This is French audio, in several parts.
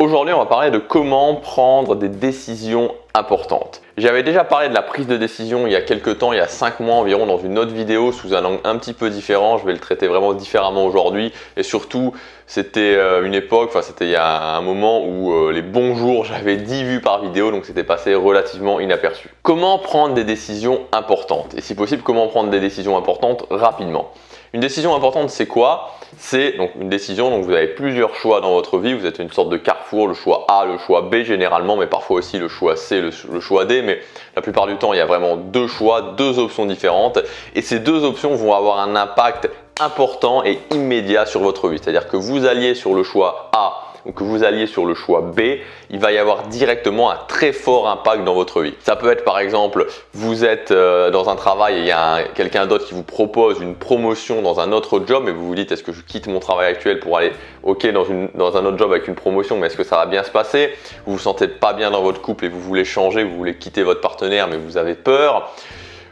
Aujourd'hui, on va parler de comment prendre des décisions importantes. J'avais déjà parlé de la prise de décision il y a quelques temps, il y a 5 mois environ, dans une autre vidéo sous un angle un petit peu différent. Je vais le traiter vraiment différemment aujourd'hui. Et surtout, c'était une époque, c'était il y a un moment où les bons jours, j'avais 10 vues par vidéo, donc c'était passé relativement inaperçu. Comment prendre des décisions importantes? Et si possible, comment prendre des décisions importantes rapidement? Une décision importante, c'est quoi? C'est donc une décision, donc vous avez plusieurs choix dans votre vie, vous êtes une sorte de carrefour, le choix A, le choix B généralement, mais parfois aussi le choix C, le choix D, mais la plupart du temps, il y a vraiment deux choix, deux options différentes, et ces deux options vont avoir un impact important et immédiat sur votre vie. C'est-à-dire que vous alliez sur le choix A ou que vous alliez sur le choix B, il va y avoir directement un très fort impact dans votre vie. Ça peut être par exemple, vous êtes dans un travail et il y a quelqu'un d'autre qui vous propose une promotion dans un autre job et vous vous dites est-ce que je quitte mon travail actuel pour aller dans un autre job avec une promotion, mais est-ce que ça va bien se passer? Vous vous sentez pas bien dans votre couple et vous voulez changer, vous voulez quitter votre partenaire mais vous avez peur.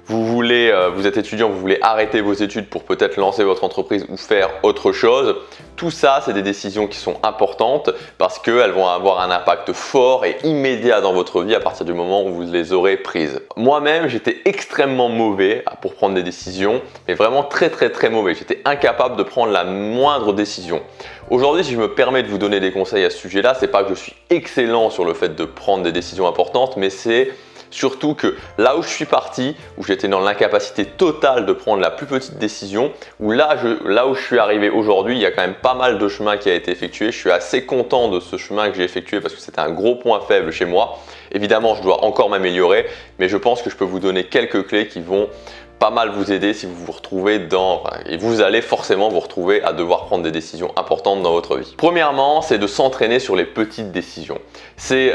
Vous êtes étudiant, vous voulez arrêter vos études pour peut-être lancer votre entreprise ou faire autre chose. Tout ça, c'est des décisions qui sont importantes parce qu'elles vont avoir un impact fort et immédiat dans votre vie à partir du moment où vous les aurez prises. Moi-même, j'étais extrêmement mauvais pour prendre des décisions, mais vraiment très mauvais. J'étais incapable de prendre la moindre décision. Aujourd'hui, si je me permets de vous donner des conseils à ce sujet-là, c'est pas que je suis excellent sur le fait de prendre des décisions importantes, mais c'est surtout que là où je suis parti, où j'étais dans l'incapacité totale de prendre la plus petite décision, où là où je suis arrivé aujourd'hui, il y a quand même pas mal de chemin qui a été effectué. Je suis assez content de ce chemin que j'ai effectué parce que c'était un gros point faible chez moi. Évidemment, je dois encore m'améliorer, mais je pense que je peux vous donner quelques clés qui vont pas mal vous aider si vous vous retrouvez et vous allez forcément vous retrouver à devoir prendre des décisions importantes dans votre vie. Premièrement, c'est de s'entraîner sur les petites décisions. C'est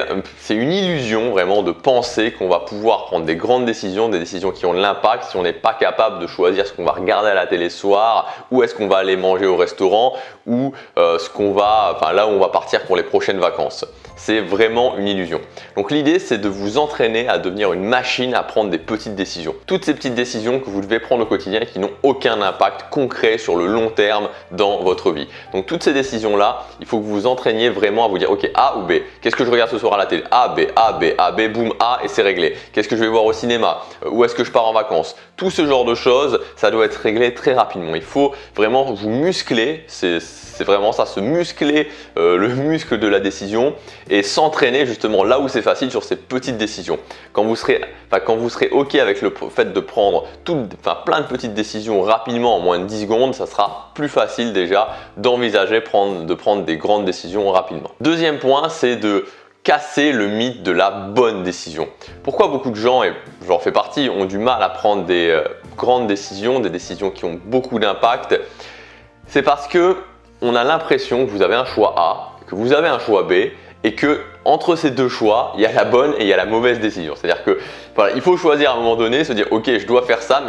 une illusion vraiment de penser qu'on va pouvoir prendre des grandes décisions, des décisions qui ont de l'impact si on n'est pas capable de choisir ce qu'on va regarder à la télé ce soir, où est-ce qu'on va aller manger au restaurant, ou là où on va partir pour les prochaines vacances. C'est vraiment une illusion. Donc l'idée, c'est de vous entraîner à devenir une machine à prendre des petites décisions. Toutes ces petites décisions que vous devez prendre au quotidien et qui n'ont aucun impact concret sur le long terme dans votre vie. Donc toutes ces décisions-là, il faut que vous vous entraîniez vraiment à vous dire ok, A ou B. Qu'est-ce que je regarde ce soir à la télé? A, B, A, B, A, B, boum, A et c'est réglé. Qu'est-ce que je vais voir au cinéma? Où est-ce que je pars en vacances? Tout ce genre de choses, ça doit être réglé très rapidement. Il faut vraiment vous muscler, c'est vraiment ça, se muscler le muscle de la décision et s'entraîner justement là où c'est facile sur ces petites décisions. Quand vous serez ok avec le fait de prendre plein de petites décisions rapidement en moins de 10 secondes, ça sera plus facile déjà d'envisager de prendre des grandes décisions rapidement. Deuxième point, c'est de casser le mythe de la bonne décision. Pourquoi beaucoup de gens, et j'en fais partie, ont du mal à prendre des grandes décisions, des décisions qui ont beaucoup d'impact? C'est parce que on a l'impression que vous avez un choix A, que vous avez un choix B et que entre ces deux choix, il y a la bonne et il y a la mauvaise décision. C'est-à-dire que il faut choisir à un moment donné, se dire ok, je dois faire ça,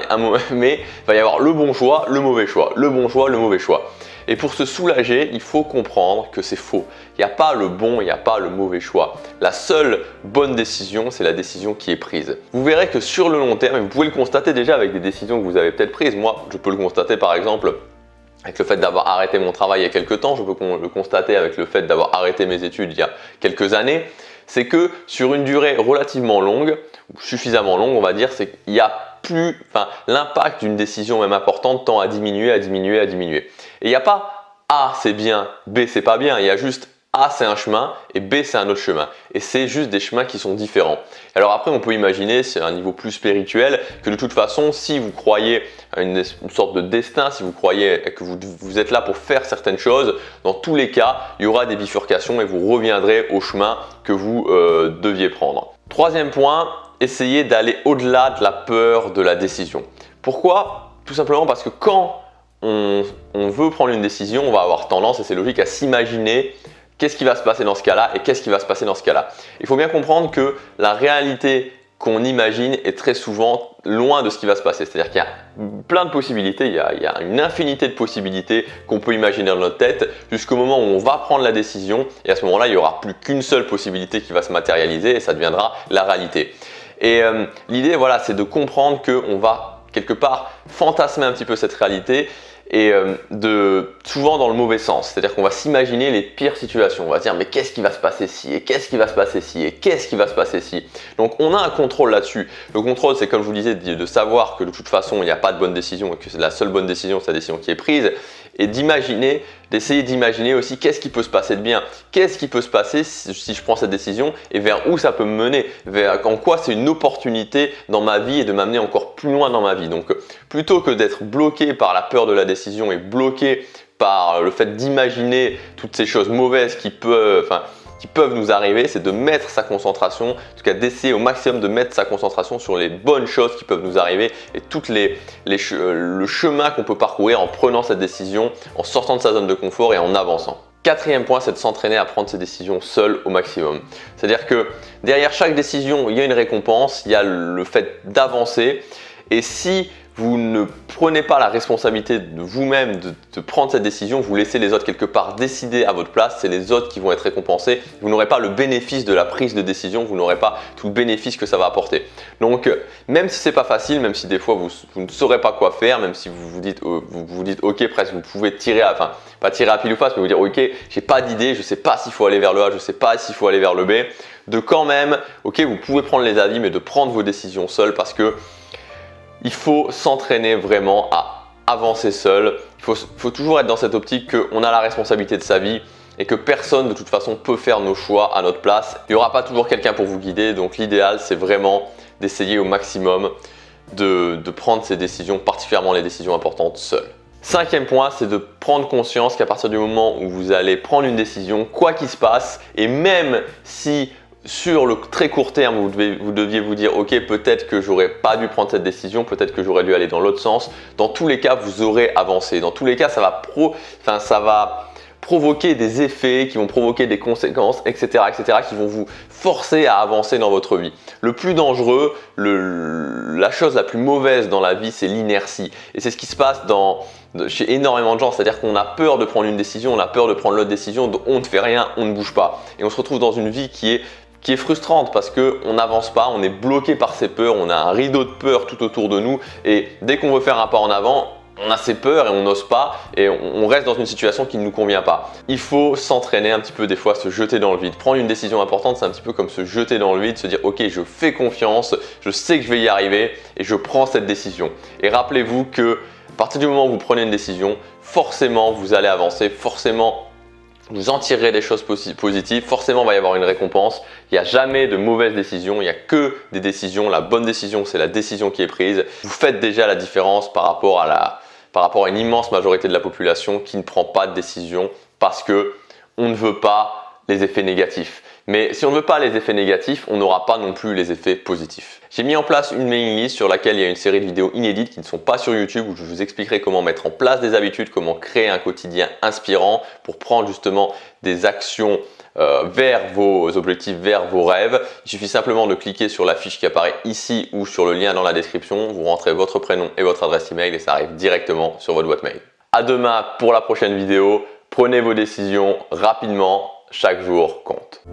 mais il va y avoir le bon choix, le mauvais choix, le bon choix, le mauvais choix. Et pour se soulager, il faut comprendre que c'est faux. Il n'y a pas le bon, il n'y a pas le mauvais choix. La seule bonne décision, c'est la décision qui est prise. Vous verrez que sur le long terme, et vous pouvez le constater déjà avec des décisions que vous avez peut-être prises. Moi, je peux le constater par exemple avec le fait d'avoir arrêté mon travail il y a quelques temps, je peux le constater avec le fait d'avoir arrêté mes études il y a quelques années, c'est que sur une durée relativement longue, ou suffisamment longue on va dire, c'est qu'il y a l'impact d'une décision même importante tend à diminuer. Et il n'y a pas A c'est bien, B c'est pas bien, il y a juste A c'est un chemin et B c'est un autre chemin. Et c'est juste des chemins qui sont différents. Alors après on peut imaginer, c'est un niveau plus spirituel, que de toute façon si vous croyez à une sorte de destin, si vous croyez que vous êtes là pour faire certaines choses, dans tous les cas il y aura des bifurcations et vous reviendrez au chemin que vous deviez prendre. Troisième point, essayez d'aller au-delà de la peur de la décision. Pourquoi? Tout simplement parce que quand on veut prendre une décision, on va avoir tendance, et c'est logique, à s'imaginer qu'est-ce qui va se passer dans ce cas-là et qu'est-ce qui va se passer dans ce cas-là. Il faut bien comprendre que la réalité qu'on imagine est très souvent loin de ce qui va se passer. C'est-à-dire qu'il y a plein de possibilités, il y a une infinité de possibilités qu'on peut imaginer dans notre tête jusqu'au moment où on va prendre la décision et à ce moment-là, il n'y aura plus qu'une seule possibilité qui va se matérialiser et ça deviendra la réalité. Et l'idée, voilà, c'est de comprendre qu'on va quelque part fantasmer un petit peu cette réalité et souvent dans le mauvais sens. C'est-à-dire qu'on va s'imaginer les pires situations. On va se dire mais qu'est-ce qui va se passer si, et qu'est-ce qui va se passer si, et qu'est-ce qui va se passer si. Donc on a un contrôle là-dessus. Le contrôle, c'est comme je vous disais, de savoir que de toute façon il n'y a pas de bonne décision et que c'est la seule bonne décision, c'est la décision qui est prise, et d'essayer d'imaginer aussi qu'est-ce qui peut se passer de bien, qu'est-ce qui peut se passer si je prends cette décision et vers où ça peut me mener, en quoi c'est une opportunité dans ma vie et de m'amener encore plus loin dans ma vie. Donc plutôt que d'être bloqué par la peur de la décision et bloqué par le fait d'imaginer toutes ces choses mauvaises qui peuvent nous arriver, c'est de mettre sa concentration, en tout cas d'essayer au maximum de mettre sa concentration sur les bonnes choses qui peuvent nous arriver et le chemin qu'on peut parcourir en prenant cette décision, en sortant de sa zone de confort et en avançant. Quatrième point, c'est de s'entraîner à prendre ses décisions seul au maximum. C'est-à-dire que derrière chaque décision, il y a une récompense, il y a le fait d'avancer, et si vous ne prenez pas la responsabilité de vous-même de prendre cette décision, vous laissez les autres quelque part décider à votre place, c'est les autres qui vont être récompensés, vous n'aurez pas le bénéfice de la prise de décision, vous n'aurez pas tout le bénéfice que ça va apporter. Donc même si c'est pas facile, même si des fois vous ne saurez pas quoi faire, même si vous vous dites ok, presque vous pouvez tirer pas tirer à pile ou face, mais vous dire ok, j'ai pas d'idée, je sais pas s'il faut aller vers le A, je sais pas s'il faut aller vers le B, de quand même, ok, vous pouvez prendre les avis, mais de prendre vos décisions seul, parce que il faut s'entraîner vraiment à avancer seul. Il faut toujours être dans cette optique qu'on a la responsabilité de sa vie et que personne de toute façon peut faire nos choix à notre place. Il n'y aura pas toujours quelqu'un pour vous guider, donc l'idéal c'est vraiment d'essayer au maximum de prendre ces décisions, particulièrement les décisions importantes, seul. Cinquième point, c'est de prendre conscience qu'à partir du moment où vous allez prendre une décision, quoi qu'il se passe, et même si sur le très court terme, vous deviez vous dire ok, peut-être que j'aurais pas dû prendre cette décision, peut-être que j'aurais dû aller dans l'autre sens. Dans tous les cas, vous aurez avancé. Dans tous les cas, ça va provoquer des effets qui vont provoquer des conséquences, etc., qui vont vous forcer à avancer dans votre vie. Le plus dangereux, la chose la plus mauvaise dans la vie, c'est l'inertie. Et c'est ce qui se passe chez énormément de gens, c'est-à-dire qu'on a peur de prendre une décision, on a peur de prendre l'autre décision, donc on ne fait rien, on ne bouge pas. Et on se retrouve dans une vie qui est frustrante parce qu'on n'avance pas, on est bloqué par ses peurs, on a un rideau de peur tout autour de nous, et dès qu'on veut faire un pas en avant, on a ses peurs et on n'ose pas, et on reste dans une situation qui ne nous convient pas. Il faut s'entraîner un petit peu des fois, se jeter dans le vide. Prendre une décision importante, c'est un petit peu comme se jeter dans le vide, se dire ok, je fais confiance, je sais que je vais y arriver et je prends cette décision. Et rappelez-vous que à partir du moment où vous prenez une décision, forcément vous allez avancer, forcément vous en tirerez des choses positives, forcément il va y avoir une récompense. Il n'y a jamais de mauvaise décision, il n'y a que des décisions. La bonne décision, c'est la décision qui est prise. Vous faites déjà la différence par rapport à une immense majorité de la population qui ne prend pas de décision parce qu'on ne veut pas les effets négatifs. Mais si on ne veut pas les effets négatifs, on n'aura pas non plus les effets positifs. J'ai mis en place une mailing list sur laquelle il y a une série de vidéos inédites qui ne sont pas sur YouTube, où je vous expliquerai comment mettre en place des habitudes, comment créer un quotidien inspirant pour prendre justement des actions vers vos objectifs, vers vos rêves. Il suffit simplement de cliquer sur la fiche qui apparaît ici ou sur le lien dans la description. Vous rentrez votre prénom et votre adresse email et ça arrive directement sur votre boîte mail. À demain pour la prochaine vidéo. Prenez vos décisions rapidement. Chaque jour compte.